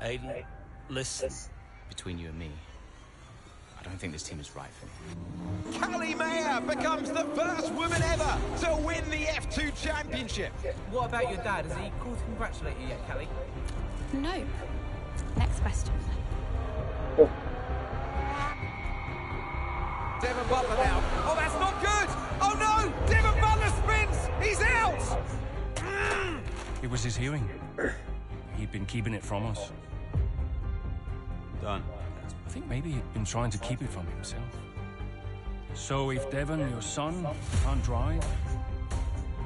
Aiden, listen. Between you and me, I don't think this team is right for me. Callie Mayer becomes the first woman ever to win the F2 championship. What about your dad? Has he called to congratulate you yet, Callie? No. Next question. Devon Butler now. Oh, that's not good. Oh no, Devon Butler spins. He's out. It was his hearing. He'd been keeping it from us. Done. I think maybe he'd been trying to keep it from himself. So if Devon, your son, can't drive,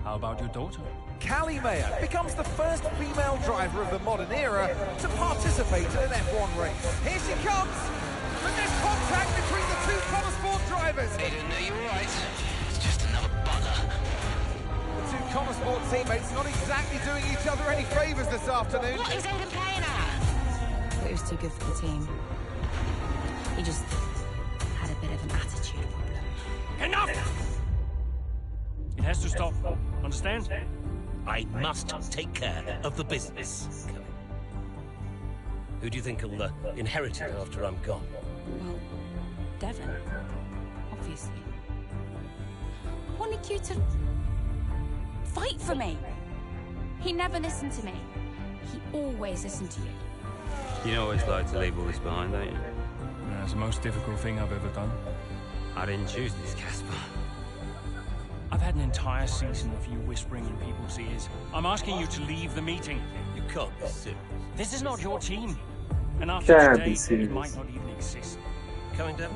how about your daughter? Callie Mayer becomes the first female driver of the modern era to participate in an F1 race. Here she comes. But there's contact between the two Connosport drivers. Aiden, are you alright? It's just another Butler. The two Connosport teammates not exactly doing each other any favours this afternoon. What is Aiden playing at? Thought he was too good for the team. He just had a bit of an attitude problem. Enough! It has to stop. Understand? I must take care of the business. Who do you think will inherit it after I'm gone? Well, Devon, obviously. I wanted you to fight for me. He never listened to me. He always listened to you. You know what it's like to leave all this behind, don't you? That's the most difficult thing I've ever done. I didn't choose this, Casper. I've had an entire season of you whispering in people's ears. I'm asking you to leave the meeting. You can't be serious. This is not your team. And after Can't be today, serious. it might not even exist. Coming, Devon?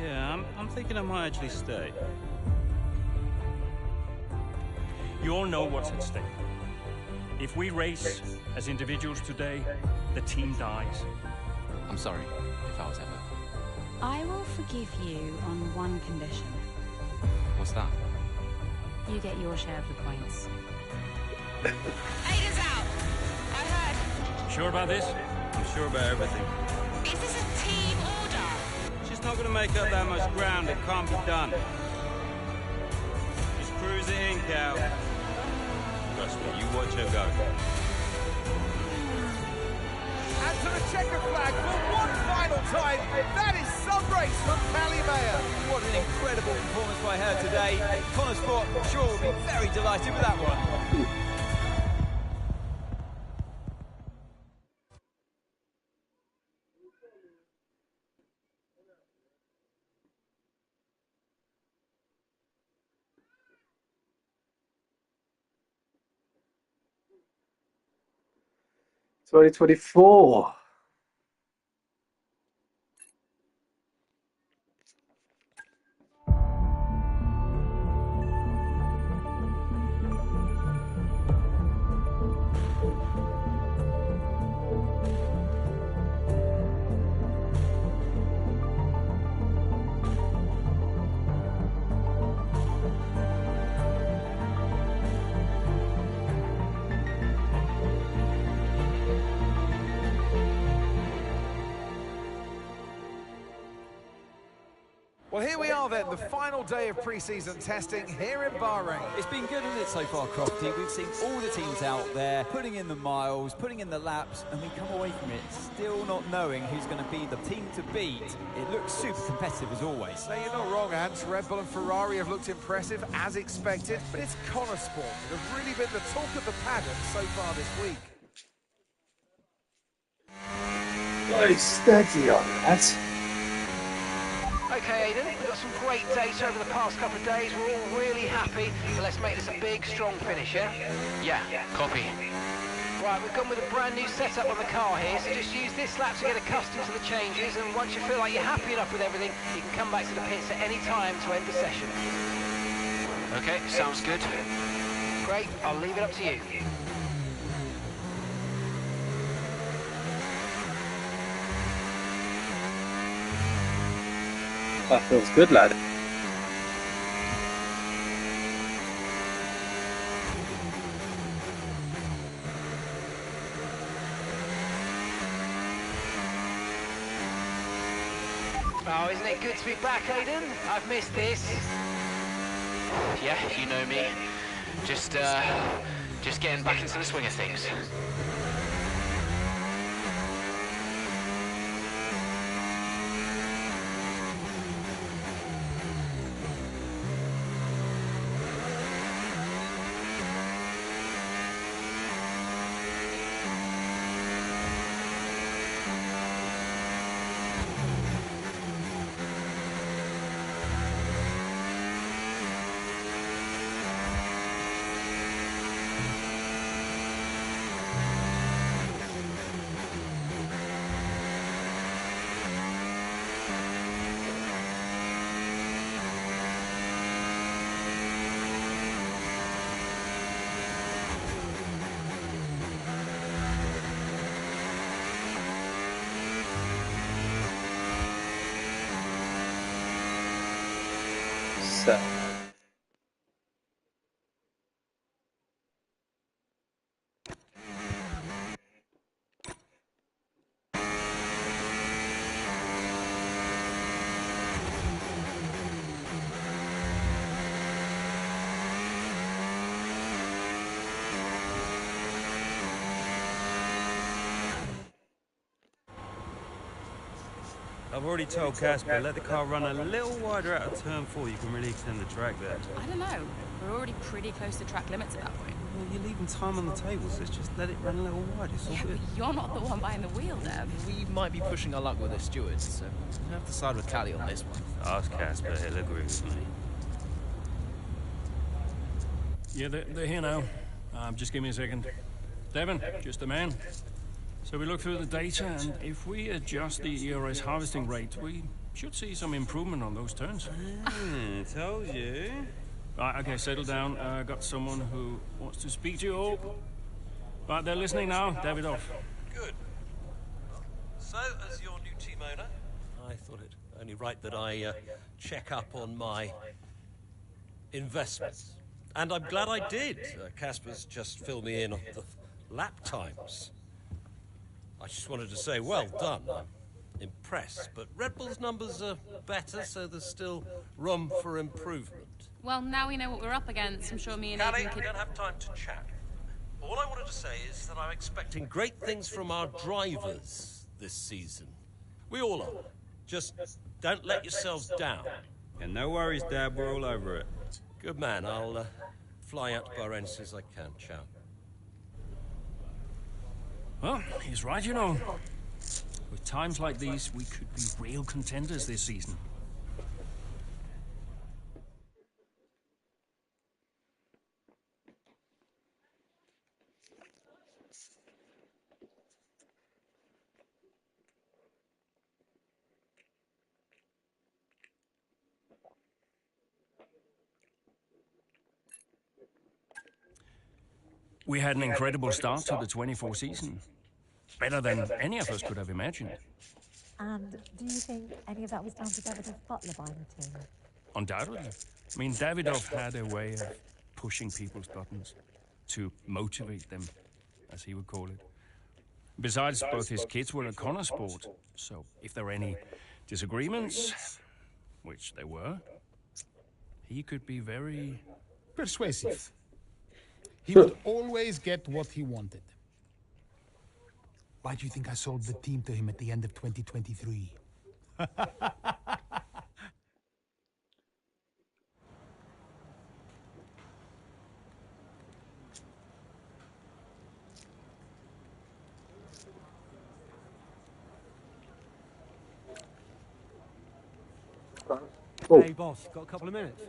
Yeah, I'm thinking I might actually stay. You all know what's at stake. If we race as individuals today, the team dies. I'm sorry if I was ever. I will forgive you on one condition. What's that? You get your share of the points. Aiden's out! I heard. Sure about this? I'm sure about everything. Is this a team order? She's not gonna make up that much ground. It can't be done. Just cruise it in, Cal. Trust me, you watch her go. And to the checker flag for one final time. That is some race from Callie Mayer. What an incredible performance by her today. Connosport, I'm sure, will be very delighted with that one. Twenty 2024. Well, here we are then, the final day of pre-season testing here in Bahrain. It's been good, hasn't it, so far, Crofty? We've seen all the teams out there, putting in the miles, putting in the laps, and we come away from it still not knowing who's going to be the team to beat. It looks super competitive as always. Now, you're not wrong, Ant. Red Bull and Ferrari have looked impressive, as expected, but it's Connosport that have really been the talk of the paddock so far this week. Nice, steady on that. Okay, Aiden, we've got some great data over the past couple of days. We're all really happy, but let's make this a big, strong finish, yeah? Yeah, copy. Right, we've gone with a brand new setup on the car here, so just use this lap to get accustomed to the changes, and once you feel like you're happy enough with everything, you can come back to the pits at any time to end the session. Okay, sounds good. Great, I'll leave it up to you. That feels good, lad. Oh, isn't it good to be back, Aiden? I've missed this. Yeah, you know me. Just getting back into the swing of things. So. I've already told Casper, let the car run a little wider out of turn 4. You can really extend the track there. I don't know. We're already pretty close to track limits at that point. Well, you're leaving time on the table, so just let it run a little wider. It's all Yeah, good. but you're not the one behind the wheel, Dev. We might be pushing our luck with the stewards, so we'll have to side with Callie on this one. Ask Casper, he'll agree with me. Yeah, they're here now. Just give me a second. Devon, just a man. So we look through the data, and if we adjust the ERS harvesting rate, we should see some improvement on those turns. Told you. Right, okay, settle down. Got someone who wants to speak to you all. Right, they're listening now. Davidoff. Good. So, as your new team owner, I thought it only right that I check up on my investments. And I'm glad I did. Casper's just filled me in on the lap times. I just wanted to say, well done. I'm impressed. But Red Bull's numbers are better, so there's still room for improvement. Well, now we know what we're up against. I'm sure me and Callie, Aidan we could... don't have time to chat. All I wanted to say is that I'm expecting great things from our drivers this season. We all are. Just don't let yourselves down. And no worries, Dad, we're all over it. Good man. I'll fly out to Bahrain as soon as I can. Ciao. Well, he's right, you know. With times like these, we could be real contenders this season. We had an incredible start to the 24 season. Better than any of us could have imagined. And do you think any of that was down to Davidoff Butler buying the team? Undoubtedly. I mean, Davidoff had a way of pushing people's buttons to motivate them, as he would call it. Besides, both his kids were a Connor sport, so if there were any disagreements, which there were, he could be very... persuasive. He would always get what he wanted. Why do you think I sold the team to him at the end of 2023? Hey, boss, got a couple of minutes?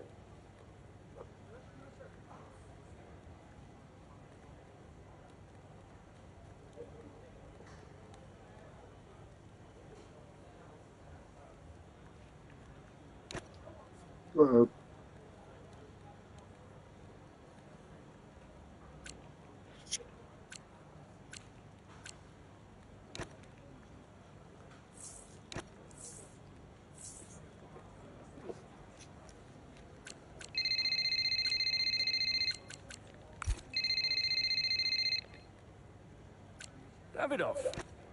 Davidoff.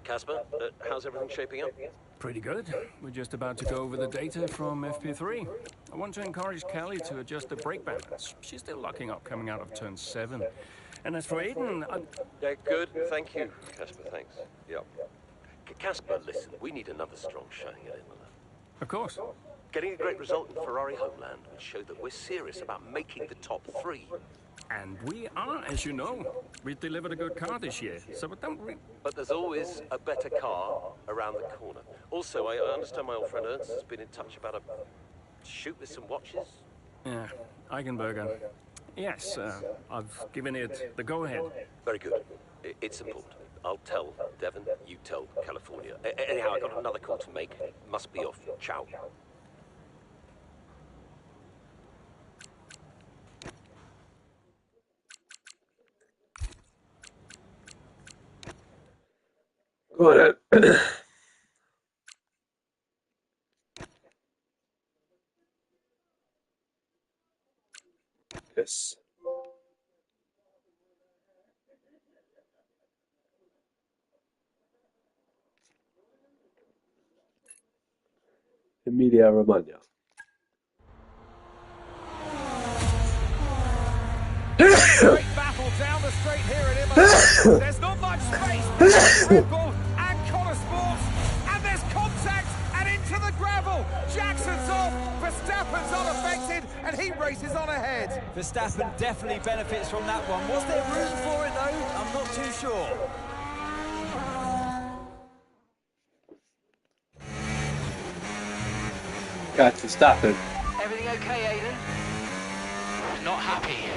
Casper, how's everything shaping up? Pretty good. We're just about to go over the data from FP3. I want to encourage Callie to adjust the brake balance. She's still locking up coming out of turn 7. And as for Aidan, Yeah, good. Thank you, Casper. Thanks. Yep. Casper, listen, we need another strong showing at Imola. Of course. Getting a great result in Ferrari homeland would show that we're serious about making the top 3. And we are, as you know. We delivered a good car this year, so don't worry. But there's always a better car around the corner. Also, I understand my old friend Ernst has been in touch about a shoot with some watches. Yeah, Eigenberger. Yes, I've given it the go-ahead. Very good. It's important. I'll tell Devon, you tell California. Anyhow, I got another call to make. Must be off. Ciao. Got it. this. Emilia Romagna. Great battle down the straight here at Imola. There's not much space between Red Bull and Connor Sports, and there's contact and into the gravel. Jackson's off, Verstappen's unaffected, and he races on ahead. Verstappen definitely benefits from that one. Was there room for it though? I'm not too sure. Catch Verstappen. Everything okay, Aiden? Not happy.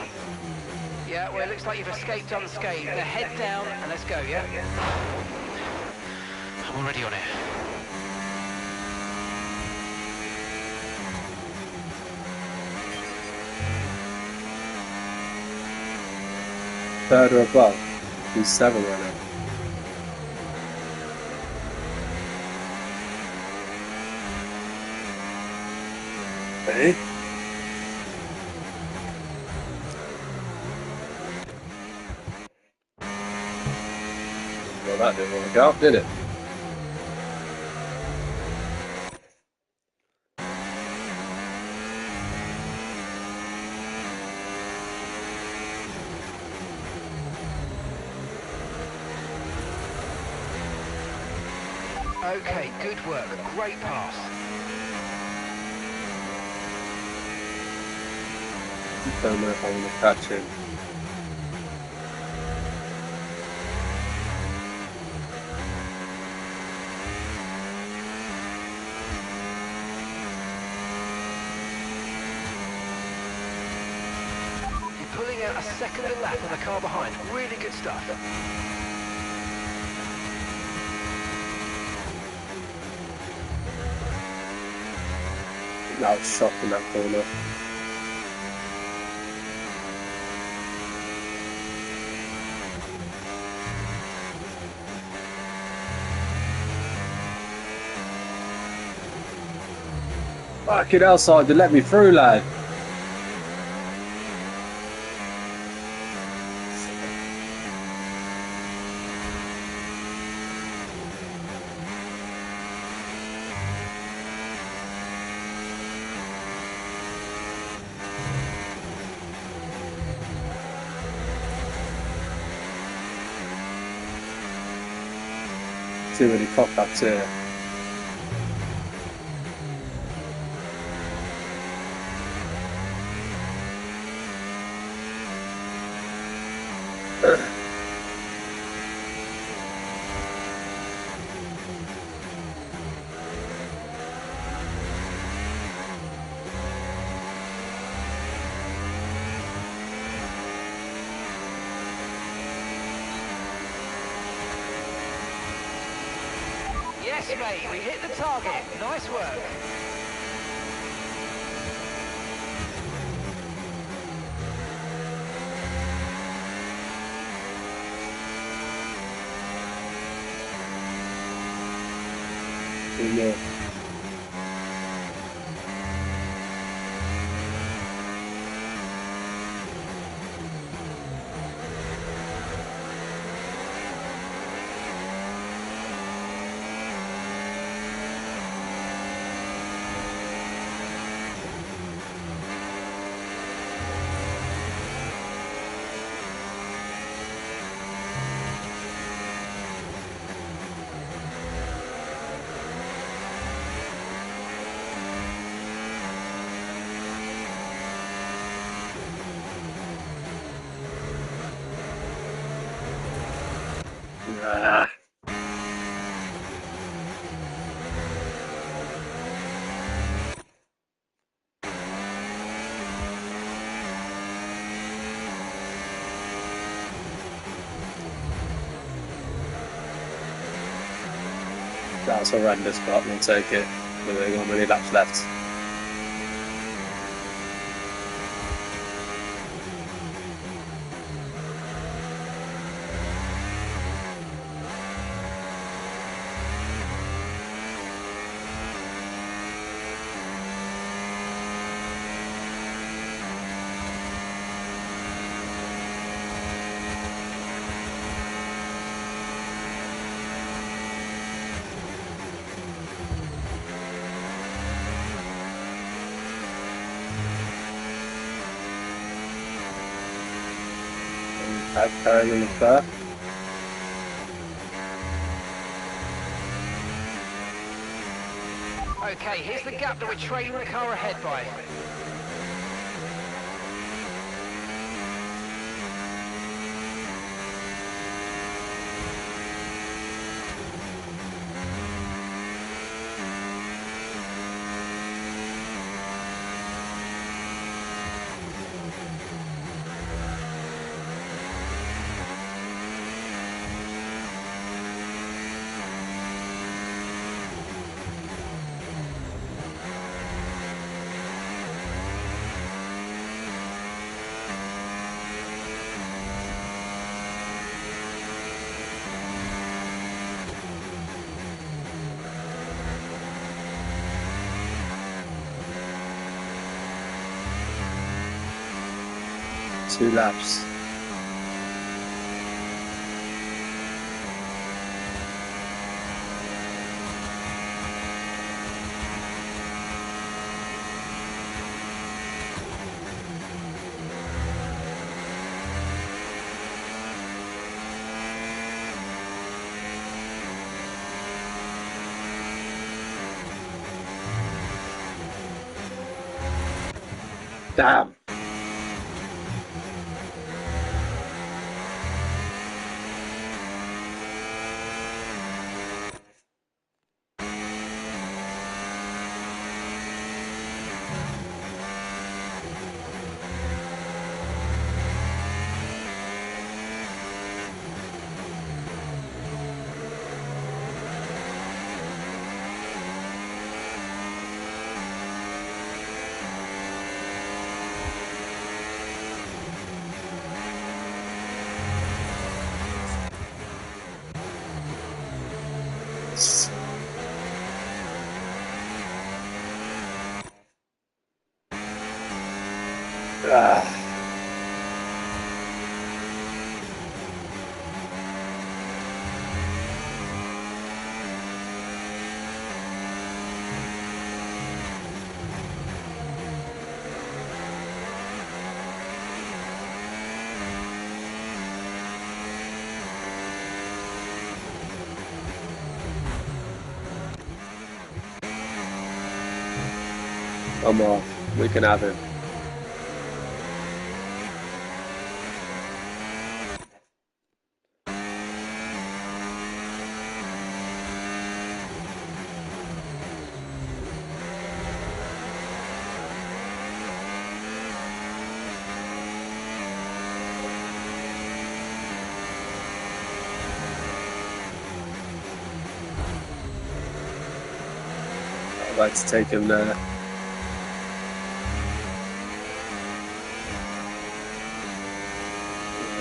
Yeah, well, it looks like you've escaped unscathed. Now head down and let's go, yeah? I'm already on it. Third or above. He's 7 right now. Hey. Well, that didn't work out, did it? Okay, good work. Great pass. Don't know if I'm going to catch him. You're pulling out a second a lap on the car behind. Really good stuff. That was shot in that corner. Fucking outside to let me through, lad. Too many cock-ups here. Yes, mate, we hit the target. Nice work. Yeah. Ah. That's horrendous, but we'll take it. We've got many laps left. Carrying on the fur. Okay, here's the gap that we're trailing the car ahead by. Two laps. Damn. Ah. Come on, we can have him. I'd like to take him there.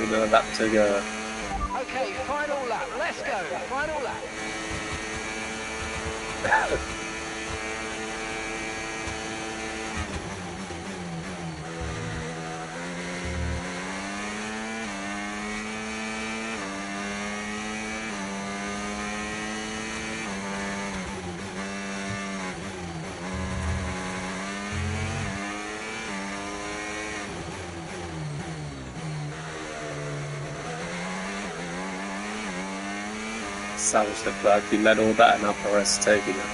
Another lap to go. Okay, final lap. Let's go. Final lap. Savage the flag, he led all that and now Perez taking it.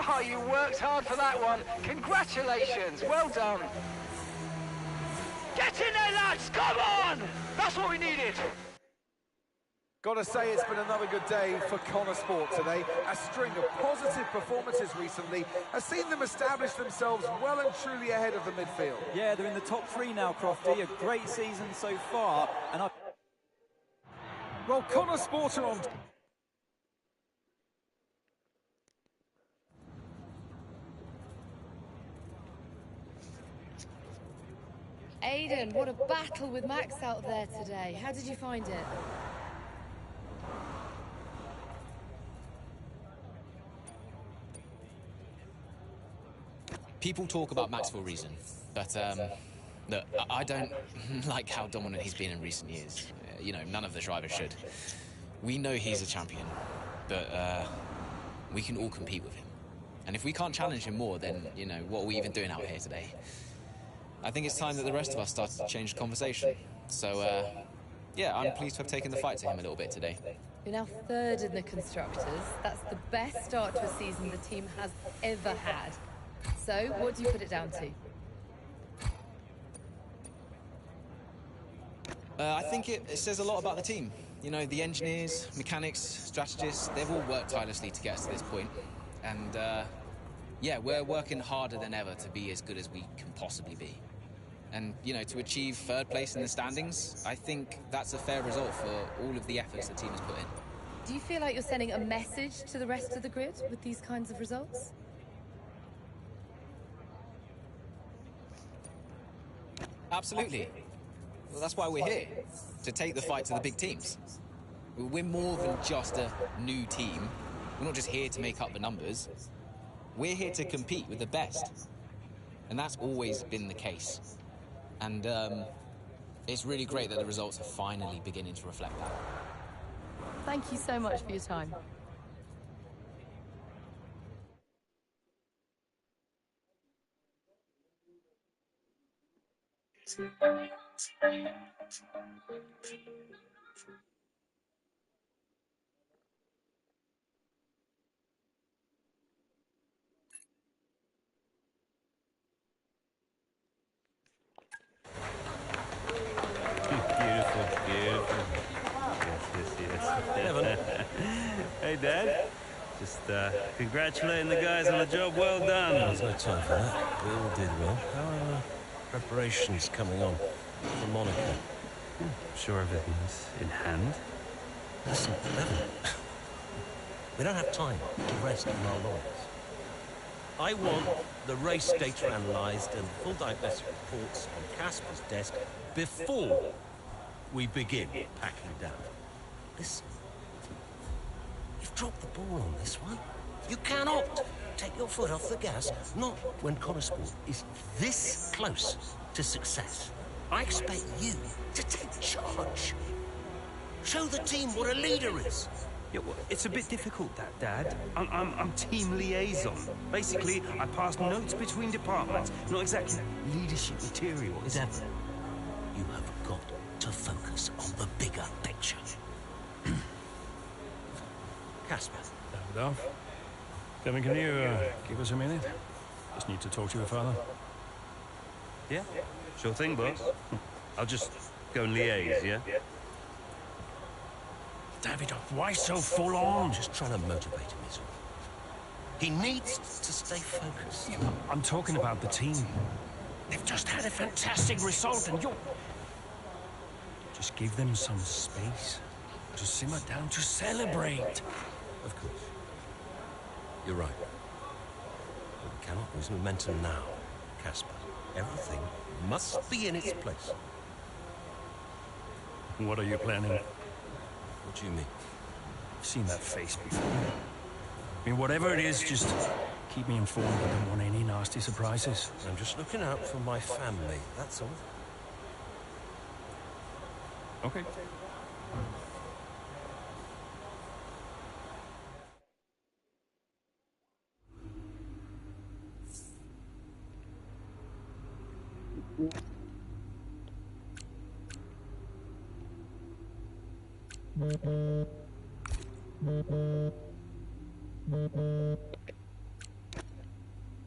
Oh, you worked hard for that one. Congratulations. Well done. Get in there, lads. Come on. That's what we needed. Got to say, it's been another good day for Connor Sport today. A string of positive performances recently has seen them establish themselves well and truly ahead of the midfield. Yeah, they're in the top 3 now, Crofty. A great season so far. And Well, Connor Sport are on... Aiden, what a battle with Max out there today. How did you find it? People talk about Max for a reason, but look, I don't like how dominant he's been in recent years. You know, none of the drivers should. We know he's a champion, but we can all compete with him. And if we can't challenge him more, then, you know, what are we even doing out here today? I think it's time that the rest of us started to change the conversation. So, yeah, I'm pleased to have taken the fight to him a little bit today. You're now 3rd in the Constructors. That's the best start to a season the team has ever had. So, what do you put it down to? I think it says a lot about the team. You know, the engineers, mechanics, strategists, they've all worked tirelessly to get us to this point. And, yeah, we're working harder than ever to be as good as we can possibly be. And, you know, to achieve 3rd place in the standings, I think that's a fair result for all of the efforts the team has put in. Do you feel like you're sending a message to the rest of the grid with these kinds of results? Absolutely. Well, that's why we're here, to take the fight to the big teams. We're more than just a new team. We're not just here to make up the numbers. We're here to compete with the best. And that's always been the case. And it's really great that the results are finally beginning to reflect that. Thank you so much for your time. Hey, Dad. Just congratulating the guys on a job well done. There's no time for that. We all did well. How are preparations coming on for Monaco? Sure everything's in hand. Listen, Evan, we don't have time to rest on our laurels. I want the race data analysed and full diagnostic reports on Casper's desk before we begin packing down. Listen, you've dropped the ball on this one. You cannot take your foot off the gas, not when Connor Sport is this close to success. I expect you to take charge. Show the team what a leader is. Yeah, well, it's a bit difficult, that, Dad. I'm team liaison. Basically, I pass notes between departments. Not exactly leadership material. Devon, you have got to focus on the bigger picture. Casper. Davidoff. Devin, can you give us a minute? Just need to talk to your father. Yeah, sure thing, boss. I'll just go and liaise, yeah? Davidoff, why so full on? Just trying to motivate him, is all. He needs to stay focused. Yeah, I'm talking about the team. They've just had a fantastic result, and you're... Just give them some space to simmer down, to celebrate. Of course. You're right. But we cannot lose momentum now, Casper. Everything must be in its place. What are you planning? What do you mean? I've seen that face before. I mean, whatever it is, just keep me informed. I don't want any nasty surprises. I'm just looking out for my family, that's all. Okay.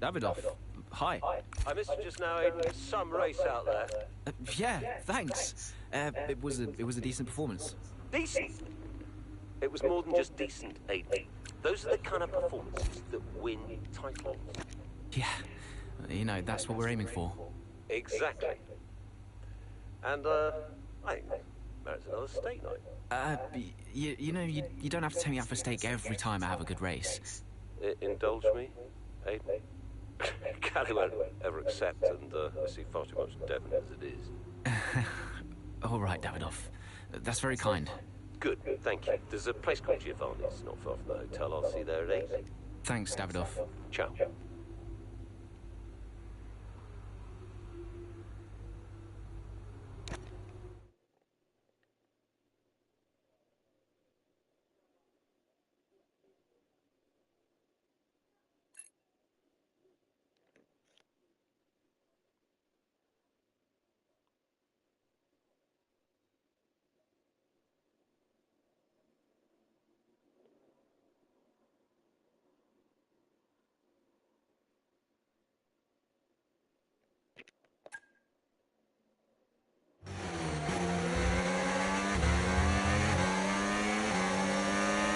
Davidoff, hi. I missed you just now, Aiden. Some race out there. Yeah, thanks. It was a decent performance. Decent? It was more than just decent, Aiden. Those are the kind of performances that win titles. Yeah, you know, that's what we're aiming for. Exactly. And, I think merits another steak night. You know, you don't have to take me out for steak every time I have a good race. Indulge me, Aiden? Callie won't ever accept, and I see far too much Devon as it is. All right, Davidoff. That's very kind. Good, thank you. There's a place called Giovanni's, not far from the hotel. I'll see you there at 8. Thanks, Davidoff. Ciao.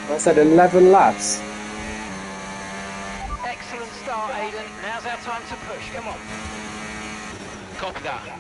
I said 11 laps. Excellent start, Aiden. Now's our time to push. Come on. Copy that.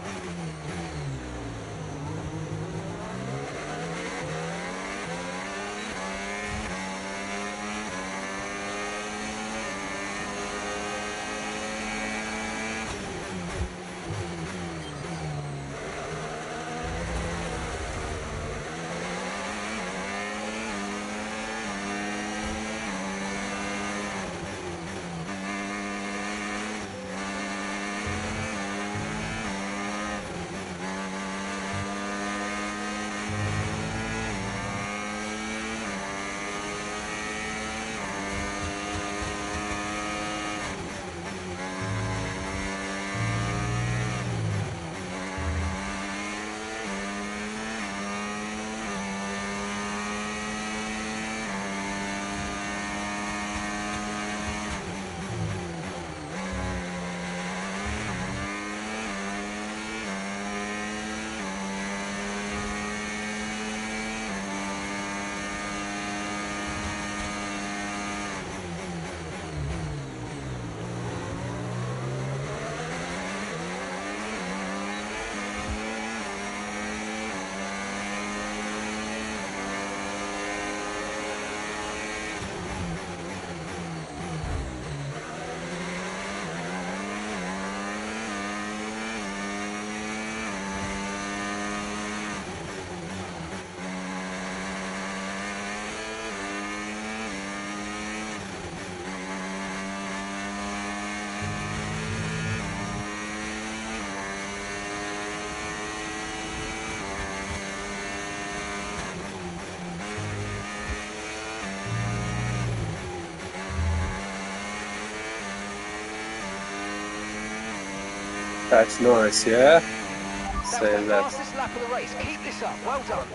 That's nice, yeah? That So was the fastest lap of the race. Keep this up. Well done.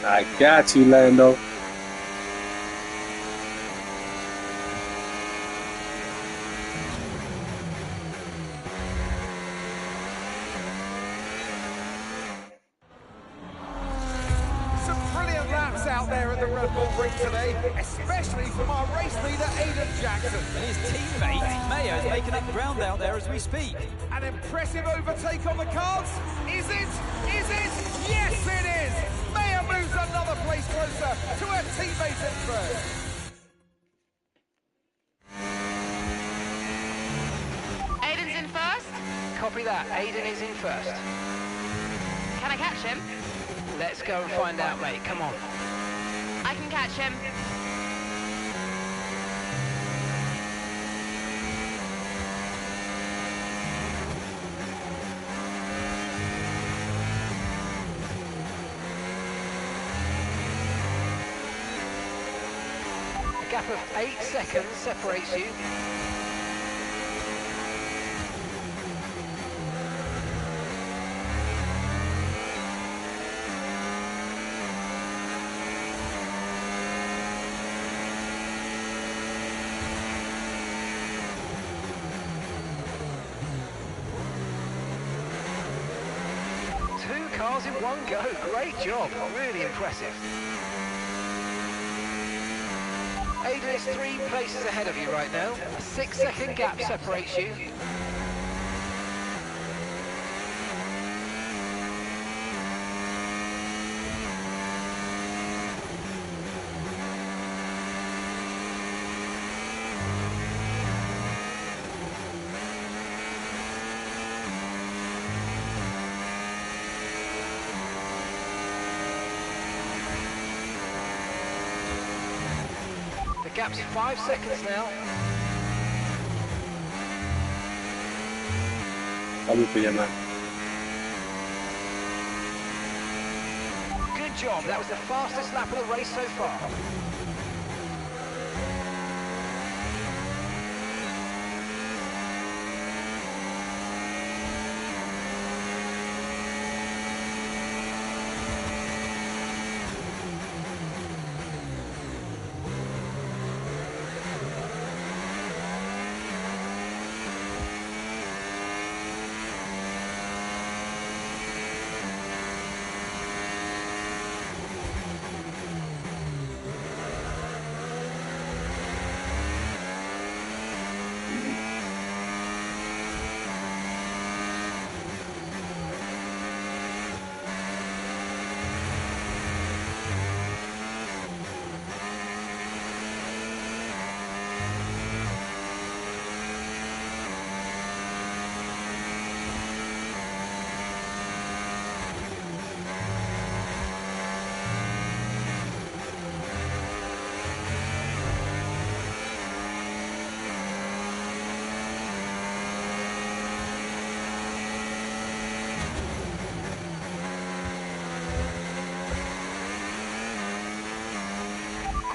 I got you, Lando. Some brilliant laps out there at the Red Bull Ring today, especially from our race leader, Aiden Jackson. And his teammate, Mayo's making up ground out there as we speak. An impressive overtake on the cards. Is it? Is it? Yes, it is. Mayo moves another place that. Aiden is in first. Can I catch him? Let's go and find out, mate. Come on. I can catch him. A gap of 8 seconds separates you. Cars in one go. Great job. Really impressive. Aiden is 3 places ahead of you right now. A 6-second gap separates you. Gap's 5 seconds now. Coming for you, man. Good job. That was the fastest lap of the race so far.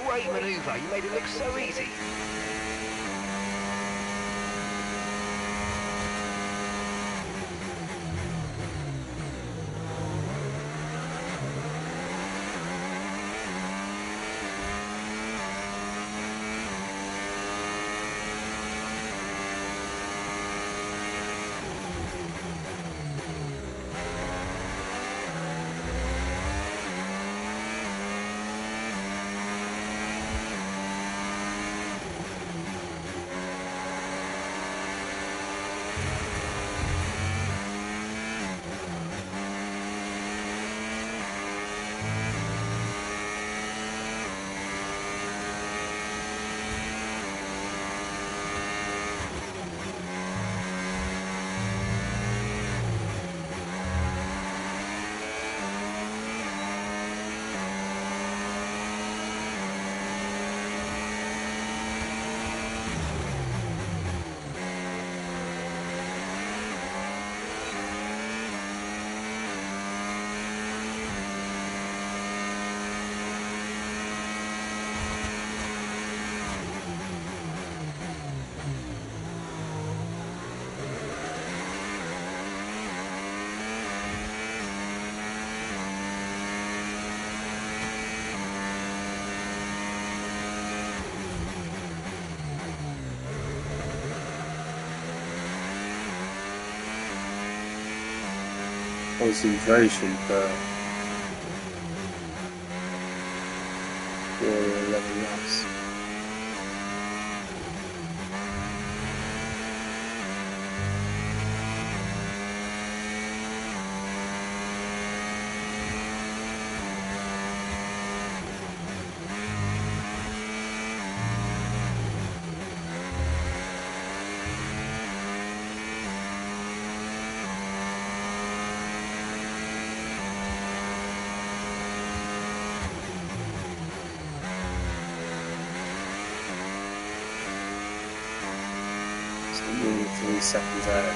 Great manoeuvre, you made it look so easy. Concentration for 11 laps. 3 seconds out.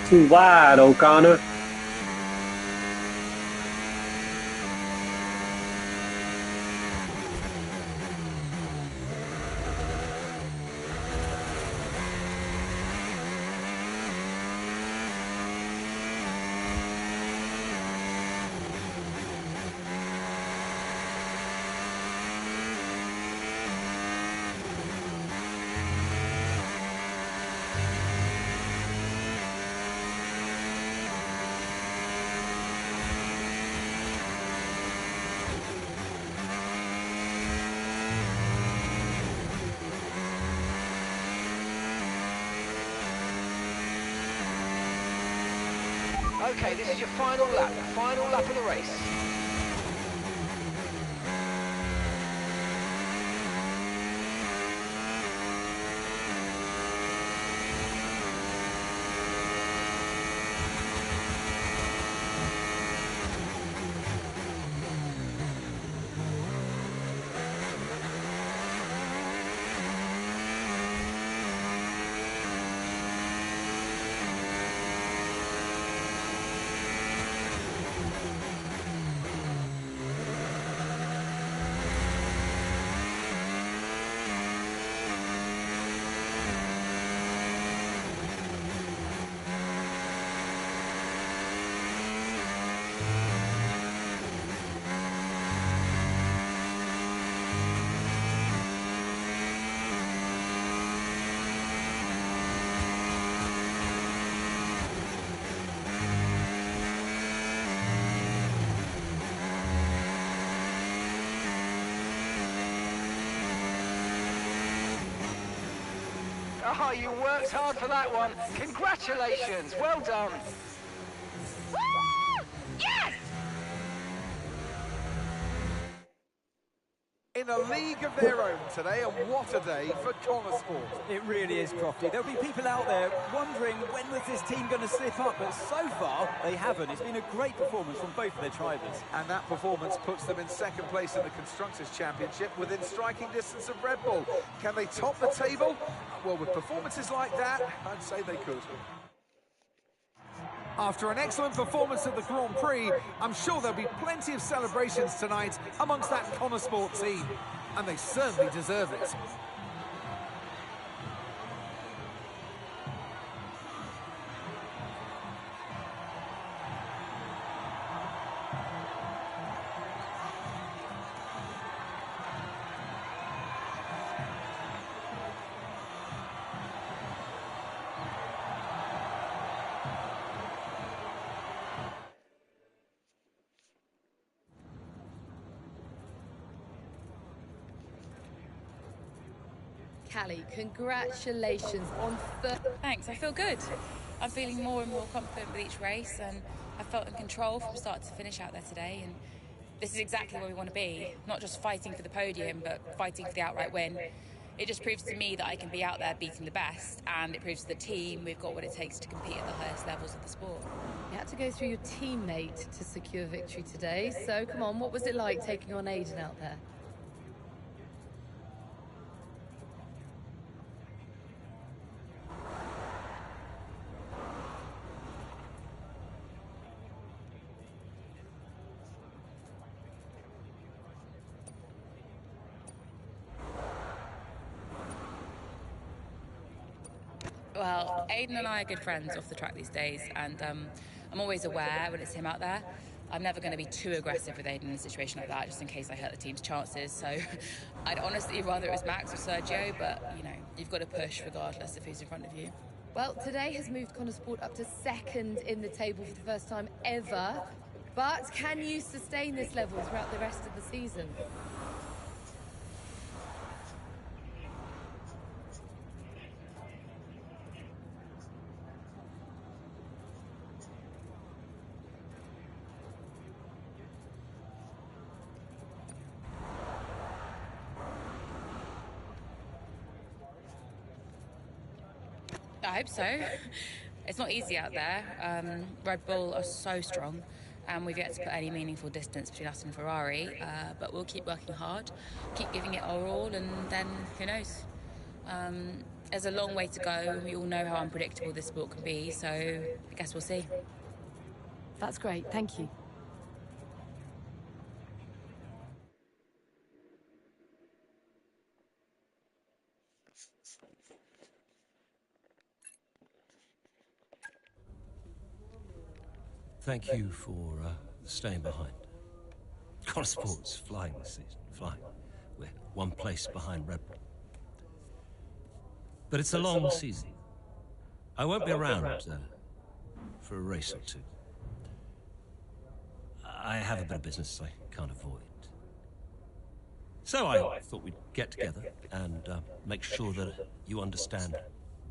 Too wide, O'Connor. Okay, this is your final lap of the race. Oh, you worked hard for that one. Congratulations. Well done. Woo! Yes! In a league of their own today, and what a day for Connor Sport. It really is, Crofty. There'll be people out there wondering when was this team going to slip up, but so far they haven't. It's been a great performance from both of their drivers. And that performance puts them in second place in the Constructors' Championship within striking distance of Red Bull. Can they top the table? Well, with performances like that, I'd say they could. After an excellent performance at the Grand Prix, I'm sure there'll be plenty of celebrations tonight amongst that Connor Sport team. And they certainly deserve it. Callie, congratulations on third. Thanks, I feel good. I'm feeling more and more confident with each race, and I felt in control from start to finish out there today. And this is exactly where we want to be, not just fighting for the podium, but fighting for the outright win. It just proves to me that I can be out there beating the best, and it proves to the team we've got what it takes to compete at the highest levels of the sport. You had to go through your teammate to secure victory today, so come on, what was it like taking on Aiden out there? Well, Aiden and I are good friends off the track these days, and I'm always aware when it's him out there. I'm never going to be too aggressive with Aiden in a situation like that, just in case I hurt the team's chances. So I'd honestly rather it was Max or Sergio, but, you know, you've got to push regardless of who's in front of you. Well, today has moved Connor Sport up to second in the table for the first time ever. But can you sustain this level throughout the rest of the season? I hope so. It's not easy out there. Red Bull are so strong, and we've yet to put any meaningful distance between us and Ferrari, but we'll keep working hard, keep giving it our all, and then who knows? There's a long way to go. We all know how unpredictable this sport can be, so I guess we'll see. That's great, thank you. Thank you for staying behind. Connor Sport's flying this season, flying. We're one place behind Red Bull. But it's a long season. I won't be around for a race or two. I have a bit of business I can't avoid. So I thought we'd get together and make sure that you understand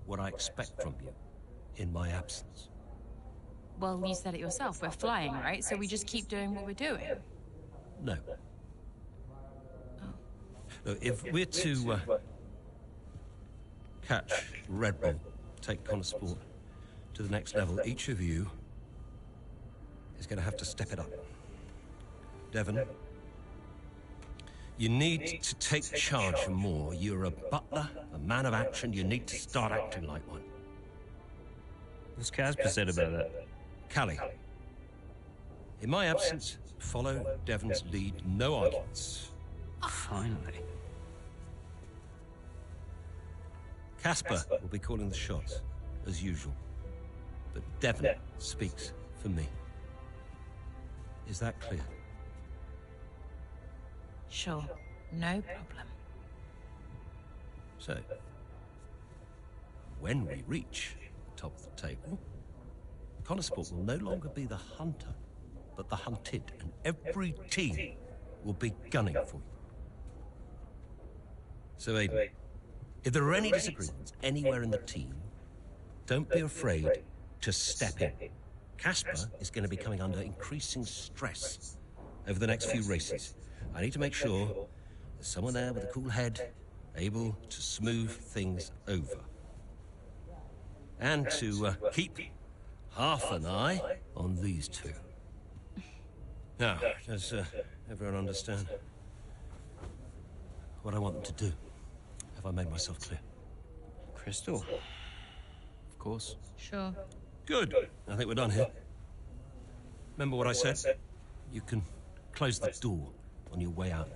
what I expect from you in my absence. Well, you said it yourself. We're flying, right? So we just keep doing what we're doing. No. No, if we're to catch Red Bull, take Connor Sport to the next level, each of you is going to have to step it up. Devon, you need to take charge more. You're a butler, a man of action. You need to start acting like one. What's Casper said about that? Callie, in my absence, follow Devon's lead, no arguments. Finally. Casper will be calling the shots, as usual. But Devon speaks for me. Is that clear? Sure, no problem. So, when we reach the top of the table, Connor Sport will no longer be the hunter, but the hunted, and every team will be gunning for you. So, Aiden, if there are any disagreements anywhere in the team, don't be afraid to step in. Casper is going to be coming under increasing stress over the next few races. I need to make sure there's someone there with a cool head, able to smooth things over. And to keep half an eye on these two. Now, does everyone understand what I want them to do? Have I made myself clear? Crystal. Of course. Sure. Good. I think we're done here. Remember what I said? You can close the door on your way out.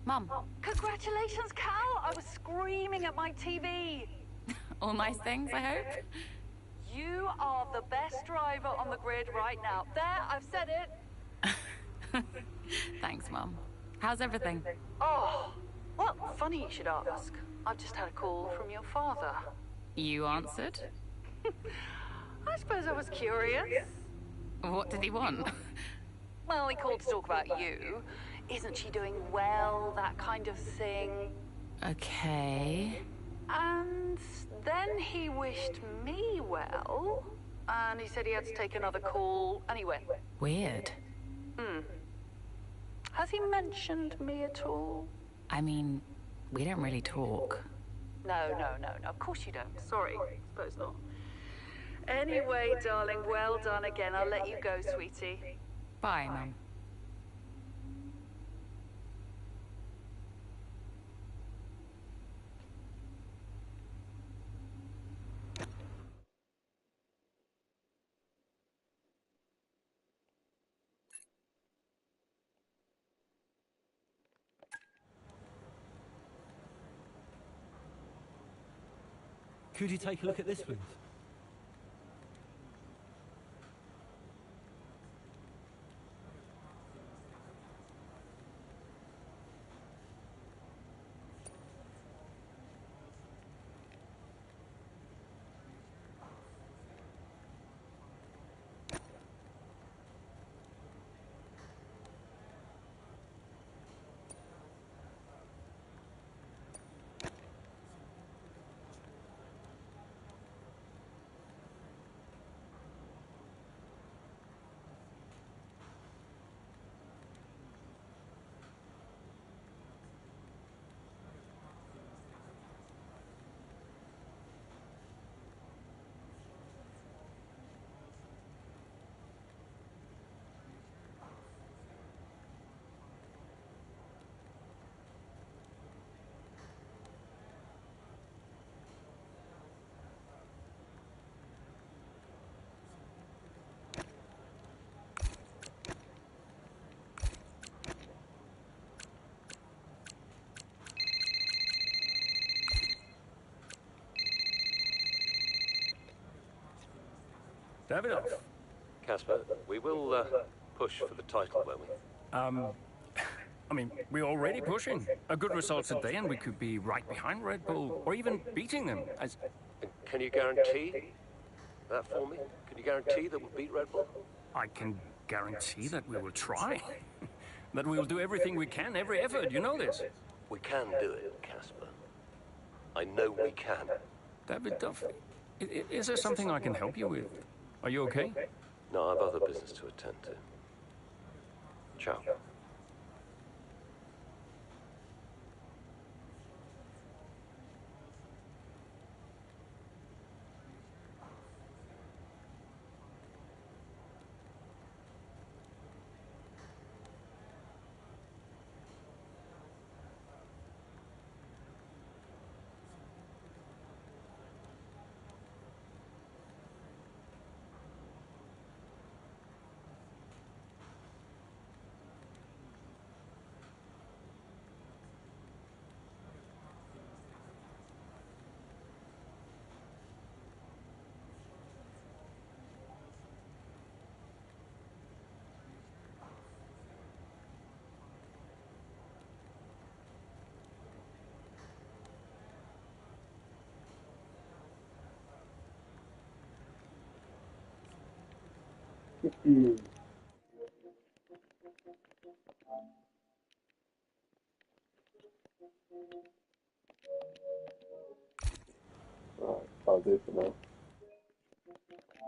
Mum. Congratulations, Cal! I was screaming at my TV. All nice things, I hope? You are the best driver on the grid right now. There, I've said it. Thanks, Mum. How's everything? Oh, well, funny you should ask. I've just had a call from your father. You answered? I I suppose I was curious. What did he want? Well, he called to talk about you. Isn't she doing well, that kind of thing. Okay. And then he wished me well, and he said he had to take another call, and he went. Weird. Has he mentioned me at all? I mean, we don't really talk. No, of course you don't. Sorry, suppose not. Anyway, darling, well done again. I'll let you go, sweetie. Bye, Mum. Could you take a look at this, please? Davidoff. Casper, we will push for the title, won't we? I mean, we're already pushing. A good result today and we could be right behind Red Bull, or even beating them. Can you guarantee that for me? Can you guarantee that we'll beat Red Bull? I can guarantee that we will try. That we will do everything we can, every effort, you know this. We can do it, Casper. I know we can. Davidoff, is there something I can help you with? Are you okay? No, I have other business to attend to. Ciao. Right, I'll do for now.